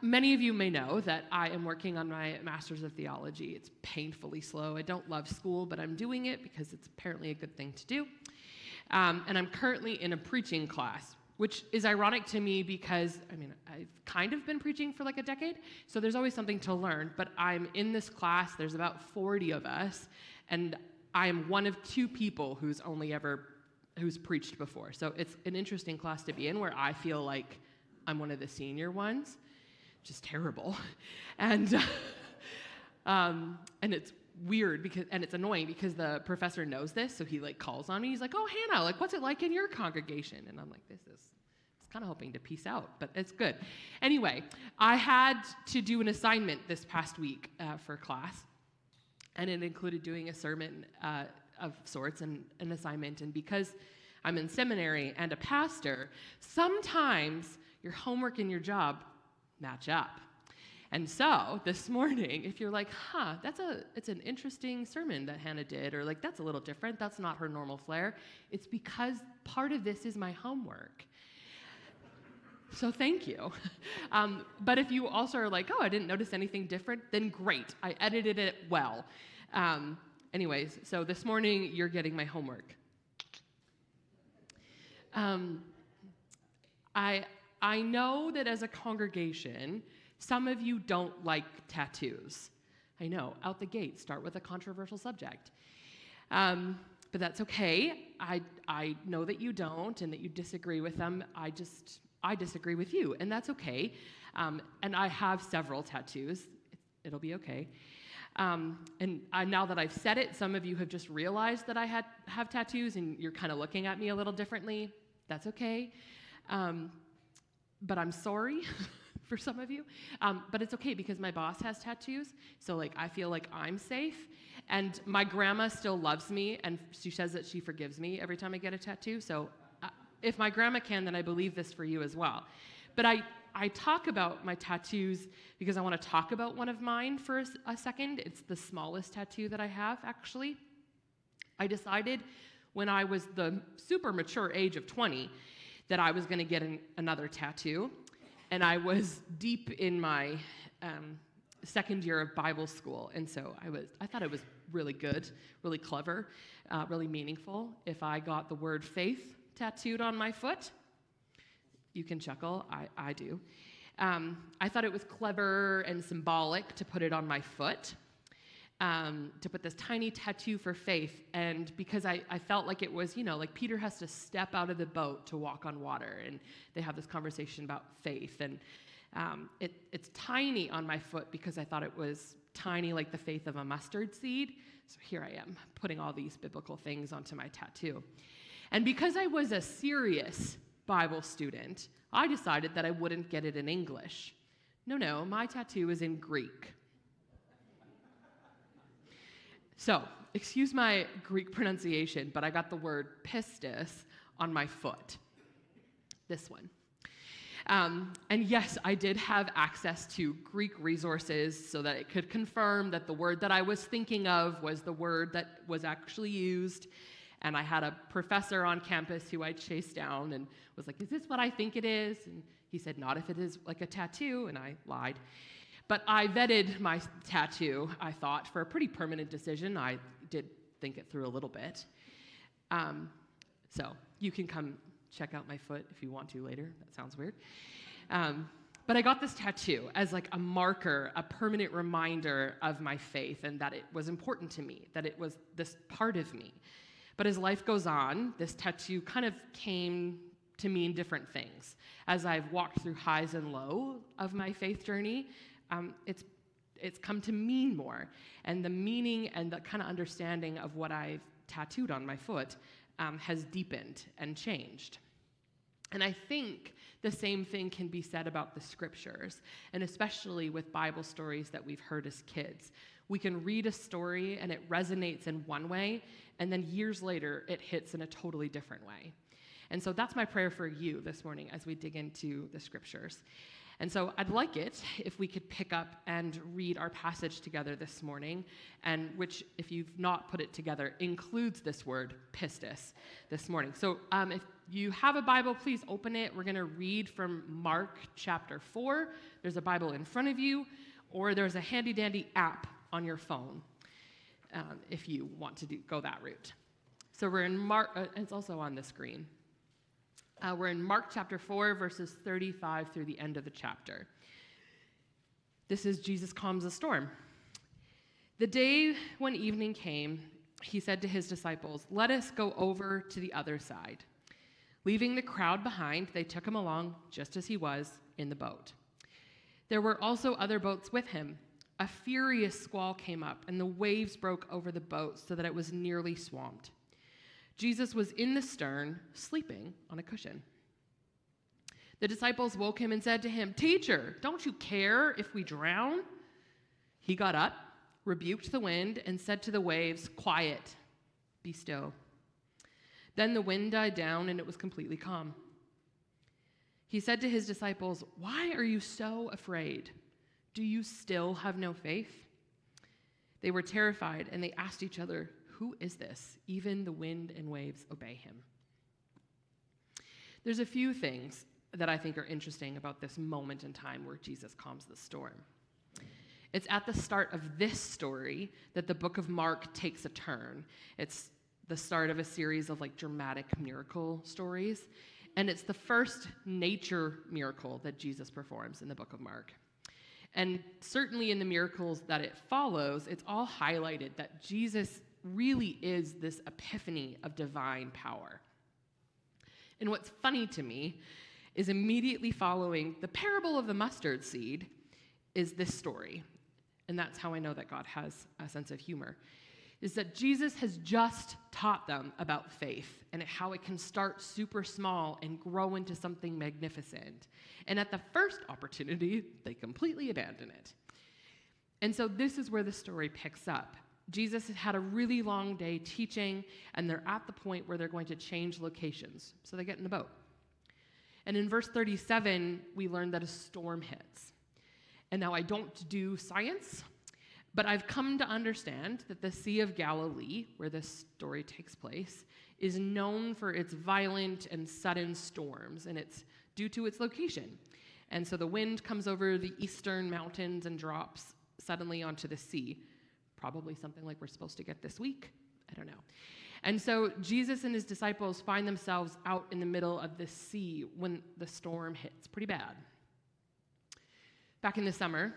Many of you may know that I am working on my Master's of Theology. It's painfully slow. I don't love school, but I'm doing it because it's apparently a good thing to do. And I'm currently in a preaching class, which is ironic to me because, I've kind of been preaching for like a decade, so there's always something to learn, but I'm in this class, there's about 40 of us, and I am one of two people who's preached before. So it's an interesting class to be in where I feel like I'm one of the senior ones, which is terrible. And it's weird and it's annoying because the professor knows this, so he calls on me. He's like, "Oh, Hannah, what's it like in your congregation?" And I'm like, I was kind of hoping to peace out, but it's good. Anyway, I had to do an assignment this past week for class, and it included doing a sermon of sorts and an assignment. And because I'm in seminary and a pastor, sometimes your homework and your job match up. And so this morning, if you're like, it's an interesting sermon that Hannah did, or that's a little different, that's not her normal flair, it's because part of this is my homework. So thank you. But if you also are like, I didn't notice anything different, then great, I edited it well. Anyways, so this morning, you're getting my homework. I know that as a congregation, some of you don't like tattoos. I know, out the gate, start with a controversial subject. But that's okay. I know that you don't and that you disagree with them. I disagree with you, and that's okay. And I have several tattoos. It'll be okay. Now that I've said it, some of you have just realized that I have tattoos, and you're kind of looking at me a little differently. That's okay. But I'm sorry for some of you. But it's okay because my boss has tattoos, so I feel like I'm safe. And my grandma still loves me, and she says that she forgives me every time I get a tattoo. So if my grandma can, then I believe this for you as well. But I talk about my tattoos because I want to talk about one of mine for a second. It's the smallest tattoo that I have, actually. I decided when I was the super mature age of 20 that I was going to get another tattoo. And I was deep in my second year of Bible school. And so I thought it was really good, really clever, really meaningful if I got the word faith tattooed on my foot. You can chuckle, I do. I thought it was clever and symbolic to put it on my foot, to put this tiny tattoo for faith. And because I felt like it was, Peter has to step out of the boat to walk on water. And they have this conversation about faith. And it's tiny on my foot because I thought it was tiny like the faith of a mustard seed. So here I am, putting all these biblical things onto my tattoo. And because I was a serious Bible student, I decided that I wouldn't get it in English. No, my tattoo is in Greek. So, excuse my Greek pronunciation, but I got the word pistis on my foot. This one. And yes, I did have access to Greek resources so that it could confirm that the word that I was thinking of was the word that was actually used. And I had a professor on campus who I chased down and was like, "Is this what I think it is?" And he said, "Not if it is like a tattoo," and I lied. But I vetted my tattoo, I thought, for a pretty permanent decision. I did think it through a little bit. So you can come check out my foot if you want to later. That sounds weird. But I got this tattoo as a marker, a permanent reminder of my faith and that it was important to me, that it was this part of me. But as life goes on, this tattoo kind of came to mean different things. As I've walked through highs and lows of my faith journey, it's come to mean more. And the meaning and the kind of understanding of what I've tattooed on my foot has deepened and changed. And I think the same thing can be said about the scriptures, and especially with Bible stories that we've heard as kids. We can read a story and it resonates in one way, and then years later it hits in a totally different way. And so that's my prayer for you this morning as we dig into the scriptures. And so I'd like it if we could pick up and read our passage together this morning, and which, if you've not put it together, includes this word, pistis, this morning. So if you have a Bible, please open it. We're going to read from Mark chapter 4. There's a Bible in front of you, or there's a handy-dandy app on your phone if you want to go that route. So we're in Mark, it's also on the screen. We're in Mark chapter 4, verses 35 through the end of the chapter. This is Jesus calms the storm. The day when evening came, he said to his disciples, "Let us go over to the other side." Leaving the crowd behind, they took him along just as he was in the boat. There were also other boats with him. A furious squall came up, and the waves broke over the boat so that it was nearly swamped. Jesus was in the stern, sleeping on a cushion. The disciples woke him and said to him, "Teacher, don't you care if we drown?" He got up, rebuked the wind, and said to the waves, "Quiet, be still." Then the wind died down, and it was completely calm. He said to his disciples, "Why are you so afraid? Do you still have no faith?" They were terrified, and they asked each other, "Who is this? Even the wind and waves obey him." There's a few things that I think are interesting about this moment in time where Jesus calms the storm. It's at the start of this story that the book of Mark takes a turn. It's the start of a series of dramatic miracle stories, and it's the first nature miracle that Jesus performs in the book of Mark. And certainly in the miracles that it follows, it's all highlighted that Jesus really is this epiphany of divine power. And what's funny to me is immediately following the parable of the mustard seed is this story. And that's how I know that God has a sense of humor, is that Jesus has just taught them about faith and how it can start super small and grow into something magnificent. And at the first opportunity, they completely abandon it. And so this is where the story picks up. Jesus has had a really long day teaching, and they're at the point where they're going to change locations. So they get in the boat. And in verse 37, we learn that a storm hits. And now I don't do science, but I've come to understand that the Sea of Galilee, where this story takes place, is known for its violent and sudden storms, and it's due to its location. And so the wind comes over the eastern mountains and drops suddenly onto the sea. Probably something like we're supposed to get this week. I don't know. And so Jesus and his disciples find themselves out in the middle of the sea when the storm hits pretty bad. Back in the summer,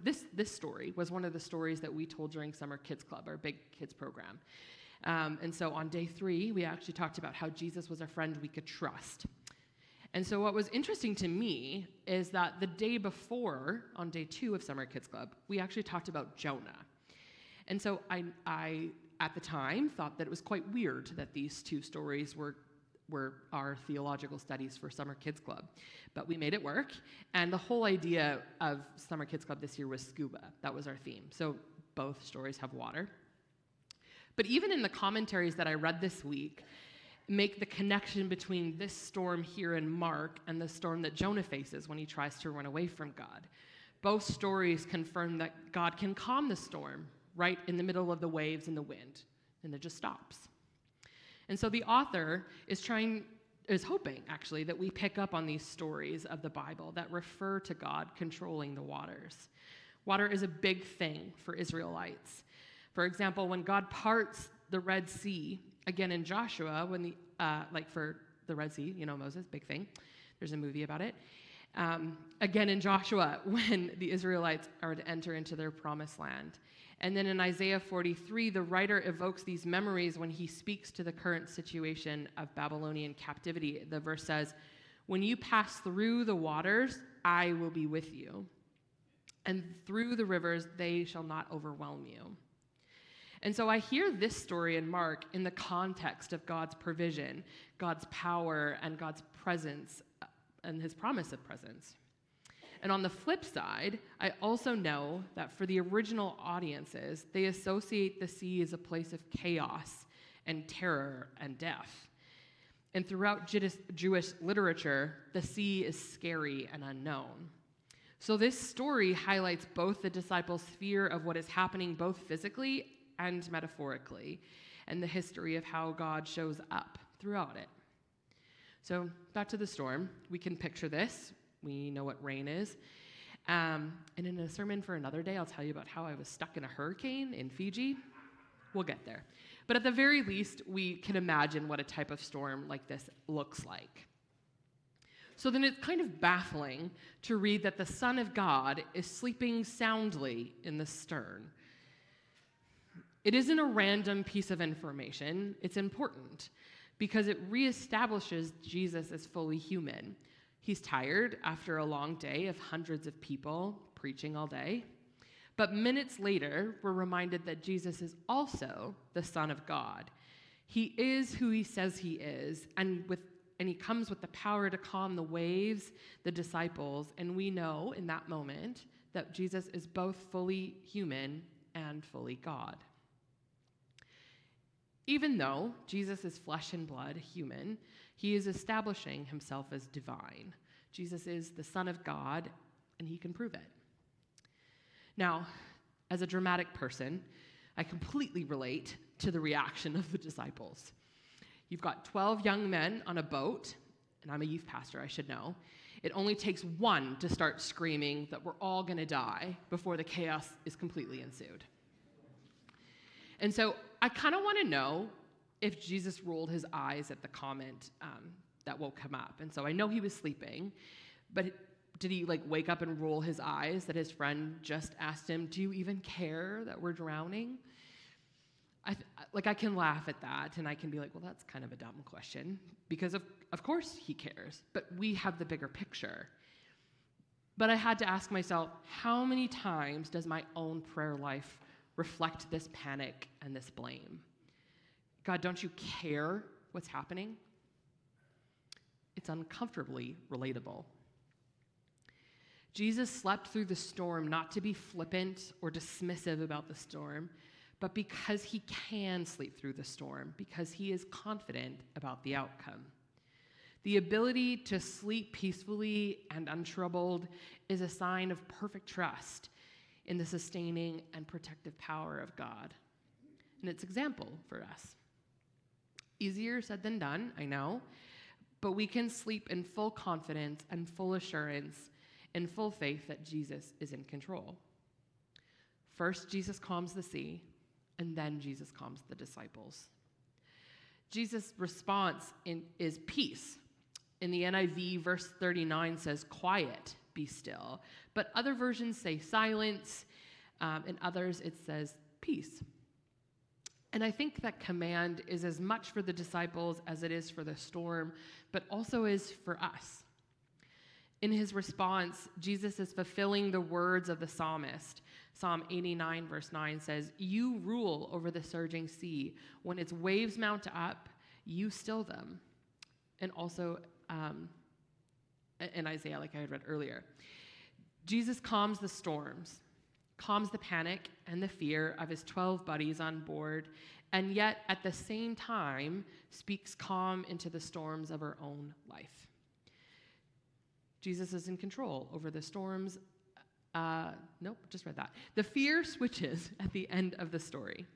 this story was one of the stories that we told during Summer Kids Club, our big kids program. And so on day 3, we actually talked about how Jesus was a friend we could trust. And so what was interesting to me is that the day before, on day 2 of Summer Kids Club, we actually talked about Jonah. And so I at the time, thought that it was quite weird that these 2 stories were our theological studies for Summer Kids Club. But we made it work, and the whole idea of Summer Kids Club this year was scuba. That was our theme. So both stories have water. But even in the commentaries that I read this week, make the connection between this storm here in Mark and the storm that Jonah faces when he tries to run away from God. Both stories confirm that God can calm the storm right in the middle of the waves and the wind, and it just stops. And so the author is hoping, actually, that we pick up on these stories of the Bible that refer to God controlling the waters. Water is a big thing for Israelites. For example, when God parts the Red Sea, again in Joshua, when for the Red Sea, Moses, big thing. There's a movie about it. Again in Joshua, when the Israelites are to enter into their promised land. And then in Isaiah 43, the writer evokes these memories when he speaks to the current situation of Babylonian captivity. The verse says, "When you pass through the waters, I will be with you. And through the rivers, they shall not overwhelm you." And so I hear this story in Mark in the context of God's provision, God's power, and God's presence, and his promise of presence. And on the flip side, I also know that for the original audiences, they associate the sea as a place of chaos and terror and death. And throughout Jewish literature, the sea is scary and unknown. So this story highlights both the disciples' fear of what is happening both physically and metaphorically, and the history of how God shows up throughout it. So back to the storm. We can picture this. We know what rain is. And in a sermon for another day, I'll tell you about how I was stuck in a hurricane in Fiji. We'll get there. But at the very least, we can imagine what a type of storm like this looks like. So then it's kind of baffling to read that the Son of God is sleeping soundly in the stern. It isn't a random piece of information. It's important because it reestablishes Jesus as fully human. He's tired after a long day of hundreds of people preaching all day. But minutes later, we're reminded that Jesus is also the Son of God. He is who he says he is, and he comes with the power to calm the waves, the disciples, and we know in that moment that Jesus is both fully human and fully God. Even though Jesus is flesh and blood, human, he is establishing himself as divine. Jesus is the Son of God, and he can prove it. Now, as a dramatic person, I completely relate to the reaction of the disciples. You've got 12 young men on a boat, and I'm a youth pastor, I should know. It only takes one to start screaming that we're all going to die before the chaos is completely ensued. And so I kind of want to know if Jesus rolled his eyes at the comment that woke him up. And so I know he was sleeping, but did he wake up and roll his eyes that his friend just asked him, "Do you even care that we're drowning?" I can laugh at that, and I can be like, well, that's kind of a dumb question, because of course he cares, but we have the bigger picture. But I had to ask myself, how many times does my own prayer life reflect this panic and this blame? God, don't you care what's happening? It's uncomfortably relatable. Jesus slept through the storm not to be flippant or dismissive about the storm, but because he can sleep through the storm, because he is confident about the outcome. The ability to sleep peacefully and untroubled is a sign of perfect trust in the sustaining and protective power of God. And it's example for us. Easier said than done, I know, but we can sleep in full confidence and full assurance and full faith that Jesus is in control. First, Jesus calms the sea, and then Jesus calms the disciples. Jesus' response is peace. In the NIV, verse 39 says, "Quiet, be still." But other versions say silence. In others, it says peace. And I think that command is as much for the disciples as it is for the storm, but also is for us. In his response, Jesus is fulfilling the words of the psalmist. Psalm 89, verse 9 says, "You rule over the surging sea. When its waves mount up, you still them." And also in Isaiah, like I had read earlier, Jesus calms the storms, calms the panic and the fear of his 12 buddies on board, and yet at the same time speaks calm into the storms of our own life. Jesus is in control over the storms. Just read that. The fear switches at the end of the story.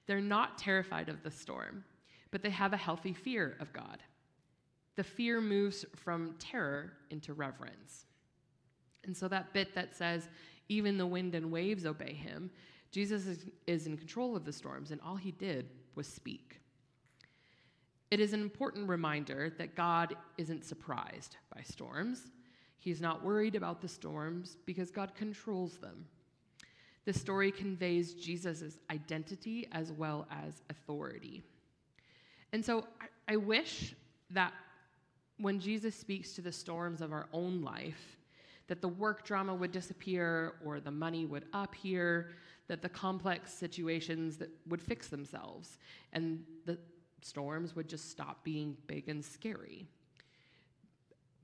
They're not terrified of the storm, but they have a healthy fear of God. The fear moves from terror into reverence. And so that bit that says, "Even the wind and waves obey him," Jesus is in control of the storms, and all he did was speak. It is an important reminder that God isn't surprised by storms. He's not worried about the storms because God controls them. The story conveys Jesus' identity as well as authority. And so I wish that when Jesus speaks to the storms of our own life, that the work drama would disappear or the money would appear, that the complex situations that would fix themselves and the storms would just stop being big and scary.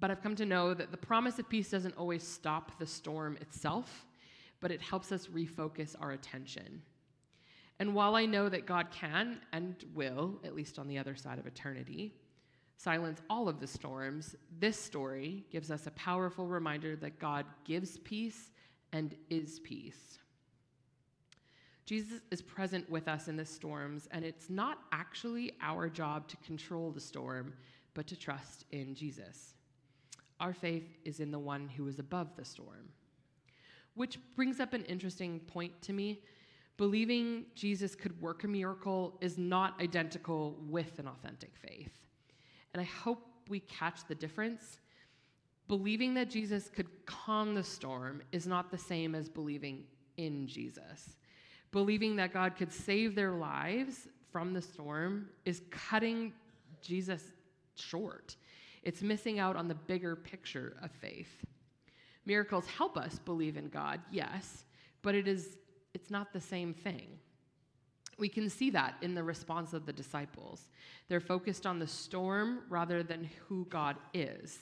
But I've come to know that the promise of peace doesn't always stop the storm itself, but it helps us refocus our attention. And while I know that God can and will, at least on the other side of eternity, silence all of the storms, this story gives us a powerful reminder that God gives peace and is peace. Jesus is present with us in the storms, and it's not actually our job to control the storm, but to trust in Jesus. Our faith is in the one who is above the storm. Which brings up an interesting point to me. Believing Jesus could work a miracle is not identical with an authentic faith. And I hope we catch the difference. Believing that Jesus could calm the storm is not the same as believing in Jesus. Believing that God could save their lives from the storm is cutting Jesus short. It's missing out on the bigger picture of faith. Miracles help us believe in God, yes, but it's not the same thing. We can see that in the response of the disciples. They're focused on the storm rather than who God is.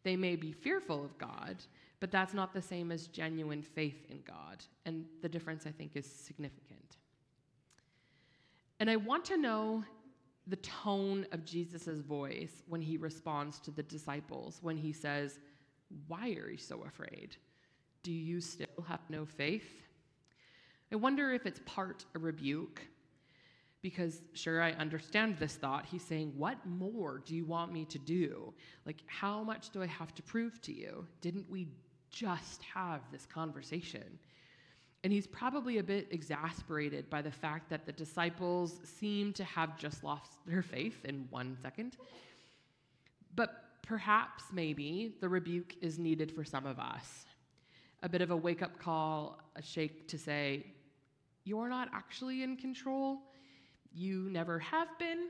They may be fearful of God, but that's not the same as genuine faith in God. And the difference, I think, is significant. And I want to know the tone of Jesus' voice when he responds to the disciples, when he says, "Why are you so afraid? Do you still have no faith?" I wonder if it's part a rebuke, because sure, I understand this thought. He's saying, what more do you want me to do? Like, how much do I have to prove to you? Didn't we just have this conversation? And he's probably a bit exasperated by the fact that the disciples seem to have just lost their faith in 1 second. But perhaps, maybe, the rebuke is needed for some of us. A bit of a wake-up call, a shake to say, you're not actually in control. You never have been,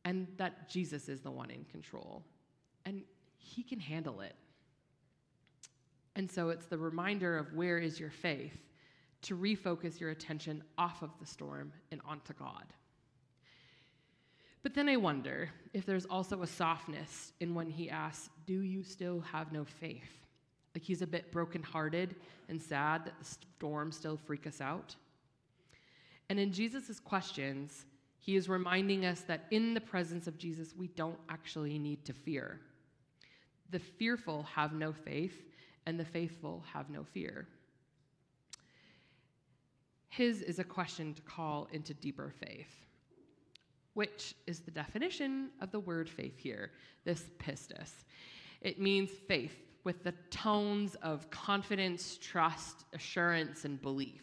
and that Jesus is the one in control, and he can handle it. And so it's the reminder of where is your faith, to refocus your attention off of the storm and onto God. But then I wonder if there's also a softness in when he asks, do you still have no faith? Like he's a bit brokenhearted and sad that the storm still freaks us out. And in Jesus' questions, he is reminding us that in the presence of Jesus, we don't actually need to fear. The fearful have no faith, and the faithful have no fear. His is a question to call into deeper faith, which is the definition of the word faith here, this pistis. It means faith with the tones of confidence, trust, assurance, and belief.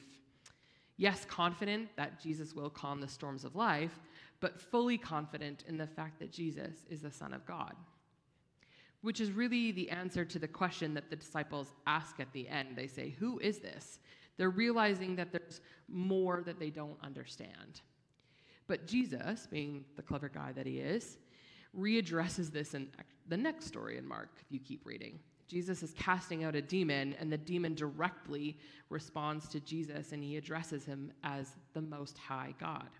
Yes, confident that Jesus will calm the storms of life, but fully confident in the fact that Jesus is the Son of God, which is really the answer to the question that the disciples ask at the end. They say, who is this? They're realizing that there's more that they don't understand. But Jesus, being the clever guy that he is, readdresses this in the next story in Mark, if you keep reading. Jesus is casting out a demon, and the demon directly responds to Jesus, and he addresses him as the Most High God.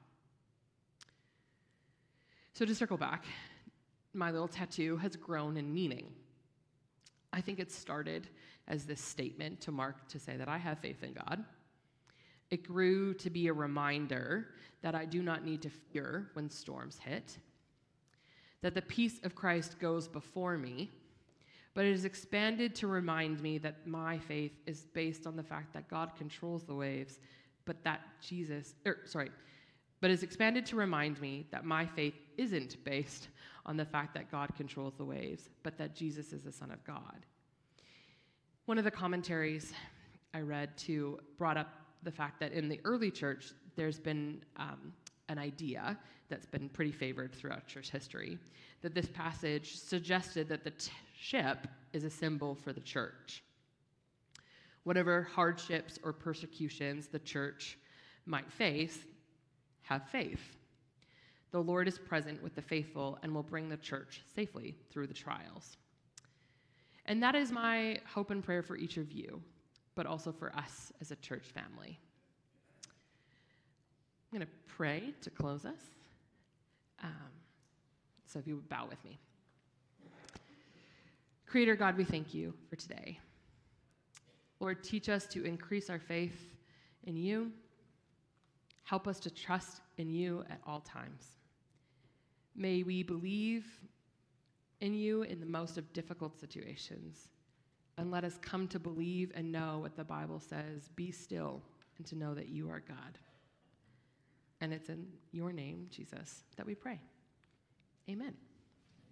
So to circle back, my little tattoo has grown in meaning. I think it started as this statement to Mark to say that I have faith in God. It grew to be a reminder that I do not need to fear when storms hit, that the peace of Christ goes before me, but it is expanded to remind me that my faith is based on the fact that God controls the waves, but is expanded to remind me that my faith isn't based on the fact that God controls the waves, but that Jesus is the Son of God. One of the commentaries I read too brought up the fact that in the early church, there's been an idea that's been pretty favored throughout church history, that this passage suggested that the ship is a symbol for the church. Whatever hardships or persecutions the church might face, have faith. The Lord is present with the faithful and will bring the church safely through the trials. And that is my hope and prayer for each of you, but also for us as a church family. I'm going to pray to close us. So if you would bow with me. Creator God, we thank you for today. Lord, teach us to increase our faith in you. Help us to trust in you at all times. May we believe in you in the most of difficult situations. And let us come to believe and know what the Bible says, be still and to know that you are God. And it's in your name, Jesus, that we pray. Amen.